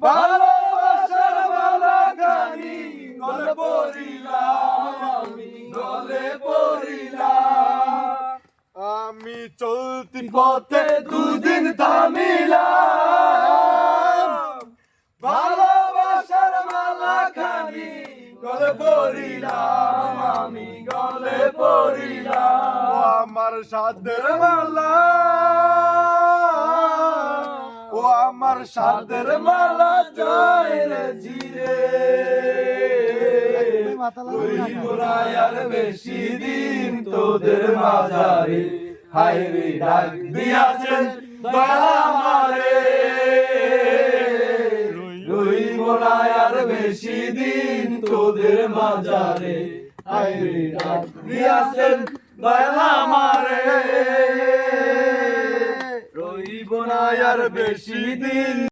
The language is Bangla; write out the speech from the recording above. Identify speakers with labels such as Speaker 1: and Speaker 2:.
Speaker 1: ভালোবাসার মালা খানি গলে পড়িলাম, আমি গলে পড়িলাম। আমি চলতি পথে দুদিন থামিলাম, ভালোবাসার মালা খানি গলে পড়িলাম, আমি গলে পড়িলাম। ও আমার সাদের মালা, ও আমার সাদের মালা যায় রে জিরে, রইব না আর বেশি দিন তোদের মাঝারে। হায় রে ডাক দিয়াছেন দয়াল আমারে, রইব না আর বেশি দিন তোদের মাঝারে। হায় রে ডাক দিয়াছেন দয়াল আমারে, রইব না আর বেশি দিন।